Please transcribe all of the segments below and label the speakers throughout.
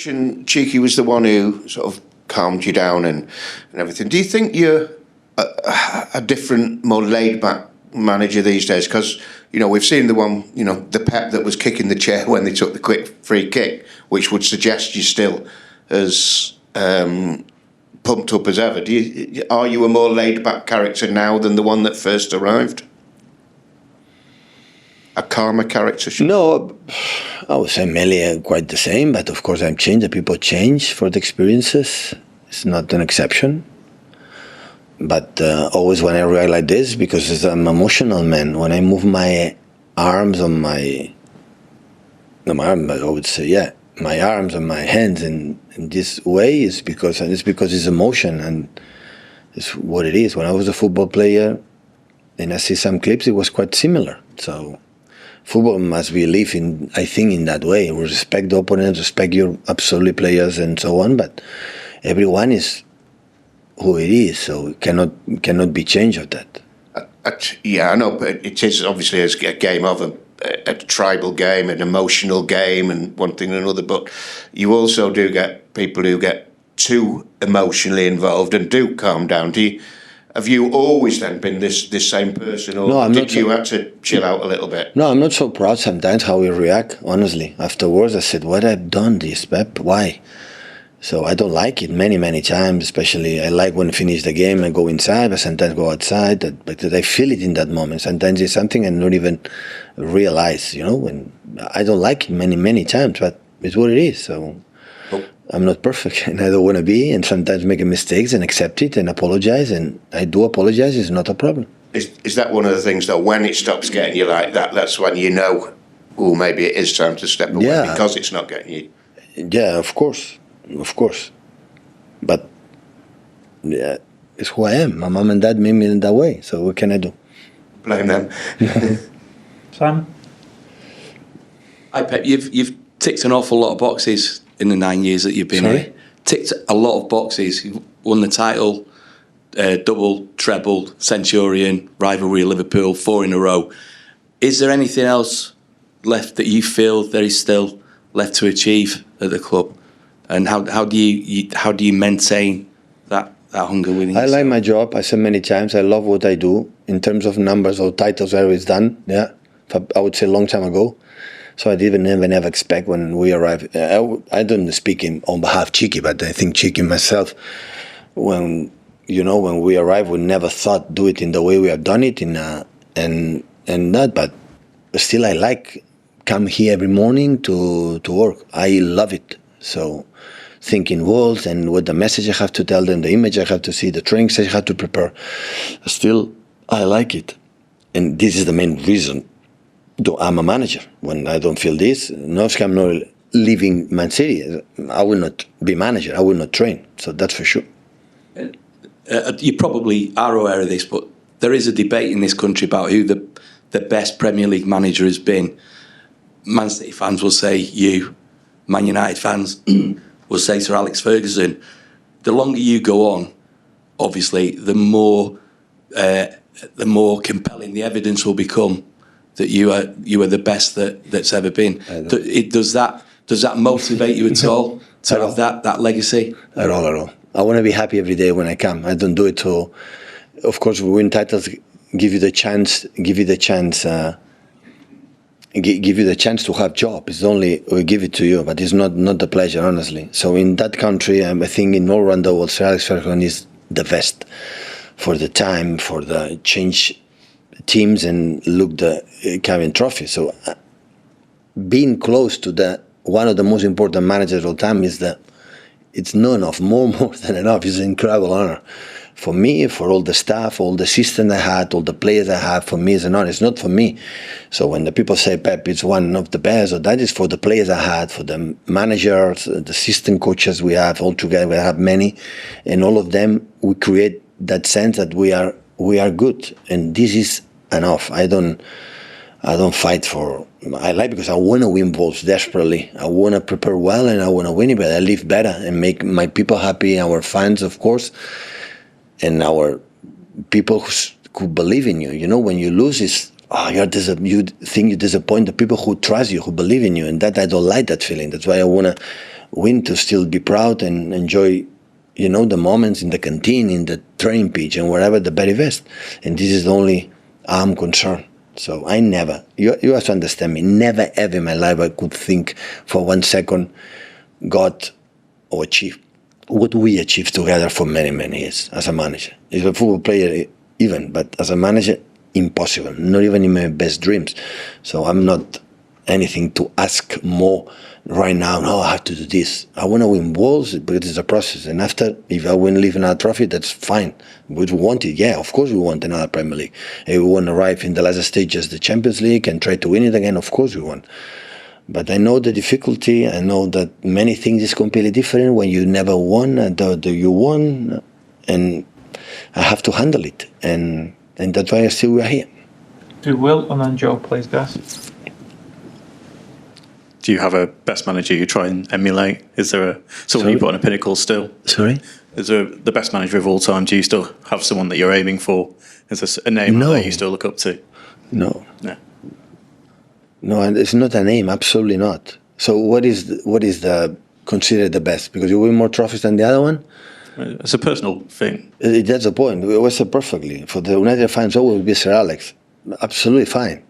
Speaker 1: Cheeky was the one who sort of calmed you down and everything. Do you think you're a different, more laid-back manager these days? Because, we've seen the one, the Pep that was kicking the chair when they took the quick free kick, which would suggest you're still as pumped up as ever. Are you a more laid-back character now than the one that first arrived? A calmer character?
Speaker 2: No, I would say mainly quite the same, but of course I'm changed. The people change for the experiences. It's not an exception. But always when I react like this, because I'm an emotional man, when I move my arms on my arms and my hands in this way is because it's emotion, and it's what it is. When I was a football player and I see some clips, it was quite similar. So football must be lived in, I think, in that way. We respect the opponent, respect your absolute players and so on, but everyone is who it is, so it cannot be changed of that.
Speaker 1: I know, but it is obviously a game of a tribal game, an emotional game, and one thing and another, but you also do get people who get too emotionally involved and do calm down. Have you always then been this same person, or
Speaker 2: no,
Speaker 1: did you have to chill out a little bit?
Speaker 2: No, I'm not so proud sometimes how we react, honestly. Afterwards I said, what I've done this, Pep, why? So I don't like it many times, especially I like when I finish the game, I go inside, but sometimes go outside, but I feel it in that moment. Sometimes it's something I don't even realize, when I don't like it many times, but it's what it is. So I'm not perfect and I don't want to be, and sometimes make mistakes and accept it and apologize, and I do apologize, it's not a problem.
Speaker 1: Is that one of the things, though, when it stops getting you like that, that's when you know, maybe it is time to step away, because it's not getting you?
Speaker 2: Yeah, of course. But yeah, it's who I am. My mom and dad made me in that way, so what can I do?
Speaker 1: Blame them.
Speaker 3: Sam?
Speaker 4: Hi Pep, you've ticked an awful lot of boxes in the 9 years that you've been here. Ticked a lot of boxes. You've won the title, double, treble, Centurion, rivalry, Liverpool, 4 in a row. Is there anything else left that you feel there is still left to achieve at the club? And how do you maintain that hunger within yourself?
Speaker 2: I like my job. I said many times, I love what I do. In terms of numbers or titles, I was done. Yeah, I would say a long time ago. So I didn't never expect when we arrived. I don't speak on behalf of Cheeky, but I think Cheeky myself, when we arrived, we never thought do it in the way we have done it and that. But still, I like come here every morning to work. I love it. So thinking words and what the message I have to tell them, the image I have to see, the trainings I have to prepare. Still, I like it. And this is the main reason. I'm a manager. When I don't feel this, I'm not leaving Man City. I will not be manager. I will not train. So that's for sure.
Speaker 4: You probably are aware of this, but there is a debate in this country about who the best Premier League manager has been. Man City fans will say you. Man United fans will say Sir Alex Ferguson. The longer you go on, obviously, the more compelling the evidence will become that you are the best that's ever been. Does that motivate you at all to have that legacy?
Speaker 2: At all. I want to be happy every day when I come. I don't do it to. Of course, we win titles, give you the chance to have job. It's only we give it to you, but it's not the pleasure, honestly. So in that country, I think in all around the world, Sir Alex Ferguson is the best for the time, for the change teams and look the carrying trophy. So being close to one of the most important managers of all time it's not enough, more than enough. It's an incredible honor. For me, for all the staff, all the system I had, all the players I have, for me it's an honor. It's not for me. So when the people say Pep, it's one of the best, or that is for the players I had, for the managers, the system coaches we have all together. We have many, and all of them we create that sense that we are good, and this is enough. I don't fight for. I like because I want to win balls desperately. I want to prepare well, and I want to win it. But I live better and make my people happy, our fans, of course. And our people who believe in you. When you lose, you think you disappoint the people who trust you, who believe in you, and that I don't like that feeling. That's why I want to win to still be proud and enjoy, the moments in the canteen, in the training pitch, and wherever the very best. And this is the only I'm concerned. So I never, you have to understand me, never ever in my life I could think for 1 second got or achieved what we achieved together for many, many years as a manager. As a football player even, but as a manager, impossible, not even in my best dreams. So I'm not anything to ask more right now. No, I have to do this. I want to win balls, but it's a process. And after, if I win, leave another trophy, that's fine. Would we want it? Yeah, of course we want another Premier League. If we want to arrive in the last stages of the Champions League and try to win it again, of course we want. But I know the difficulty. I know that many things is completely different when you never won and you won, and I have to handle it. And that's why we are here.
Speaker 3: Do Will and then Joe, please, guys.
Speaker 5: Do you have a best manager you try and emulate? Is there someone you put on a pinnacle still?
Speaker 2: Sorry?
Speaker 5: Is there the best manager of all time? Do you still have someone that you're aiming for? Is there a name that you still look up to?
Speaker 2: No.
Speaker 5: No.
Speaker 2: No, and it's not a name, absolutely not. So what is the considered the best? Because you win more trophies than the other one?
Speaker 5: It's a personal thing.
Speaker 2: That's the point. It was perfectly. For the United fans, always be Sir Alex. Absolutely fine.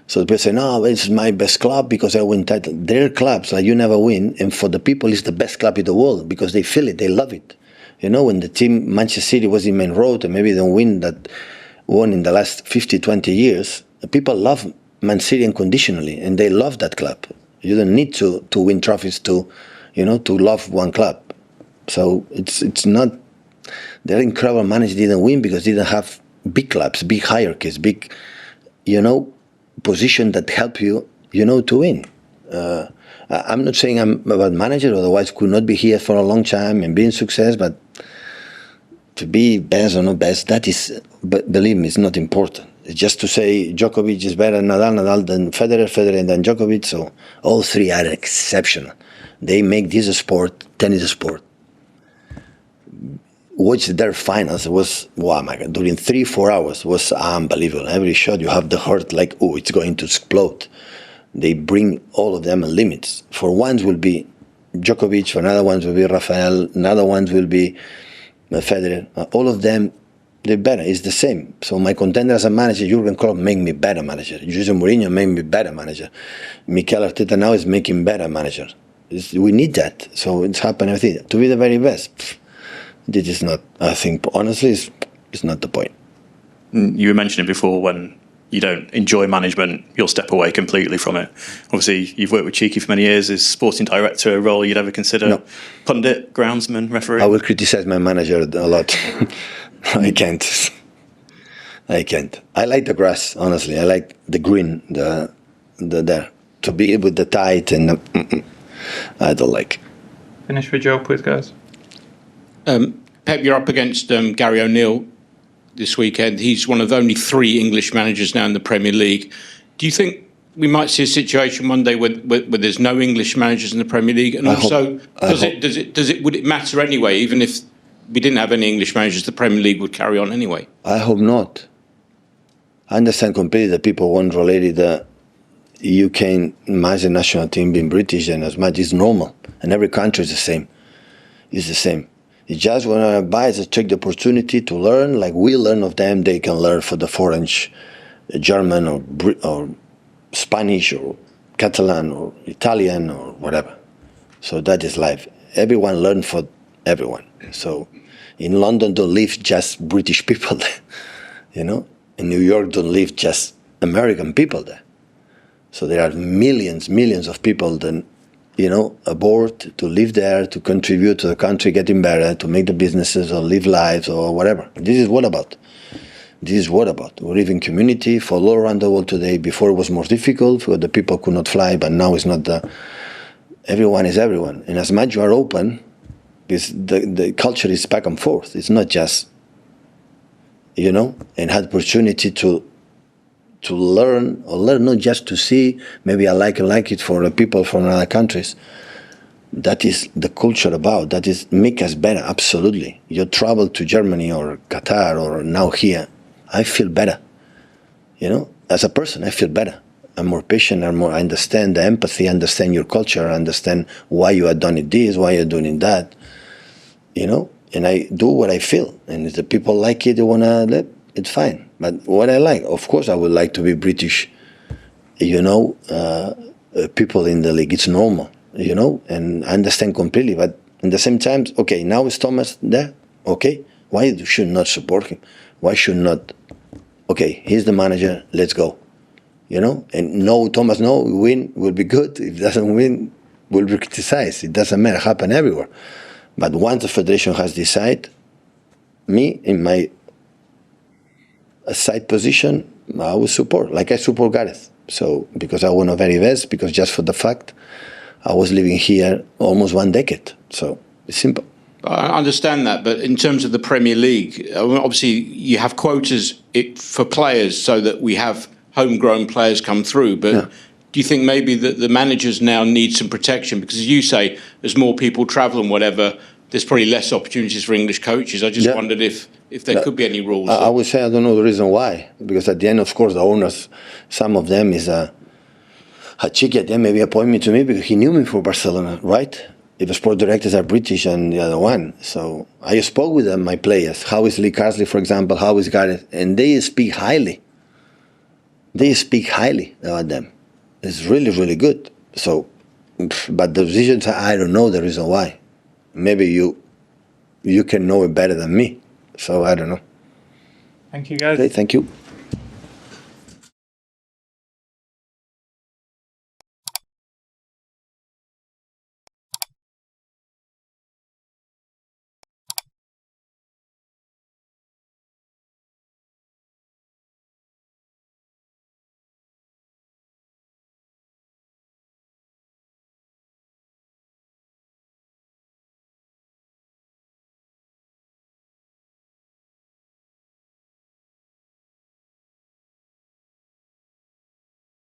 Speaker 2: So people say, no, it's my best club because I win title. Their clubs, like you never win, and for the people, it's the best club in the world because they feel it, they love it. When the team, Manchester City, was in main road and maybe they don't win that one in the last 50, 20 years, people love Man City unconditionally, and they love that club. You don't need to win trophies to love one club. So it's not, their incredible manager didn't win because they didn't have big clubs, big hierarchies, big, position that help you, to win. I'm not saying I'm a bad manager, otherwise could not be here for a long time and be in success, but to be best or not best, that is, but believe me, it's not important. It's just to say Djokovic is better than Nadal than Federer, Federer than Djokovic, so all three are exceptional. They make this a sport, tennis a sport. Watch their finals, was, wow, my God, during 3-4 hours was unbelievable. Every shot you have the heart like, oh, it's going to explode. They bring all of them at limits. For ones will be Djokovic, for another ones will be Rafael, another ones will be Federer. All of them, they're better. It's the same. So my contender as a manager, Jurgen Klopp, make me better manager. Jose Mourinho made me better manager. Mikel Arteta now is making better manager. We need that. So it's happened everything. To be the very best, this is not, I think, honestly, it's not the point.
Speaker 5: You were mentioning before when you don't enjoy management, you'll step away completely from it. Obviously, you've worked with Cheeky for many years. Is sporting director a role you'd ever consider?
Speaker 2: No.
Speaker 5: Pundit, groundsman, referee?
Speaker 2: I will criticize my manager a lot. I can't. I like the grass, honestly. I like the green, the there. To be with the tight and I don't like.
Speaker 3: Finish with Joe, please, guys.
Speaker 6: Pep, you're up against Gary O'Neill this weekend. He's one of only 3 English managers now in the Premier League. Do you think we might see a situation one day where there's no English managers in the Premier League? And also, would it matter anyway? Even if we didn't have any English managers, the Premier League would carry on anyway.
Speaker 2: I hope not. I understand completely that people want related the UK major national team being British, and as much is normal, and every country is the same. It's the same. It's just when I advise, take the opportunity to learn, like we learn of them, they can learn for the foreign, German or Spanish or Catalan or Italian or whatever. So that is life. Everyone learn for everyone. So in London don't live just British people there, In New York don't live just American people there. So there are millions of people that, aboard to live there, to contribute to the country getting better, to make the businesses or live lives or whatever. This is what about. We live in community for all around the world today. Before it was more difficult because the people could not fly, but now it's not everyone is everyone. And as much you are open, the culture is back and forth. It's not just, and had opportunity to learn, not just to see, maybe I like it for the people from other countries. That is the culture about, that is make us better, absolutely. You travel to Germany or Qatar or now here, I feel better. As a person, I feel better. I'm more patient. I understand the empathy, understand your culture, understand why you are doing this, why you're doing that. And I do what I feel. And if the people like it, they wanna let it's fine. But what I like, of course, I would like to be British. People in the league, it's normal. And I understand completely. But at the same time, okay, now is Thomas there? Okay, why should not support him? Why should not? Okay, he's the manager. Let's go. And no, Thomas, no, win will be good. If it doesn't win, will be criticized. It doesn't matter. Happen everywhere. But once the federation has decided, me in my side position, I will support. Like I support Gareth. So because I want to very best, because just for the fact I was living here almost 1 decade. So it's simple.
Speaker 6: I understand that, but in terms of the Premier League, obviously you have quotas for players so that we have homegrown players come through. But do you think maybe that the managers now need some protection? Because as you say, as more people travel and whatever, there's probably less opportunities for English coaches. I just wondered if there could be any rules.
Speaker 2: I would say I don't know the reason why. Because at the end, of course, the owners, some of them is Chiqui at the end maybe appointed to me because he knew me for Barcelona, right? If the sport directors are British and the other one. So I spoke with them, my players. How is Lee Carsley, for example? How is Gareth? And they speak highly. They speak highly about them. It's really, really good. So, but the decisions, I don't know the reason why. Maybe you can know it better than me. So I don't know.
Speaker 3: Thank you, guys.
Speaker 2: Okay, thank you.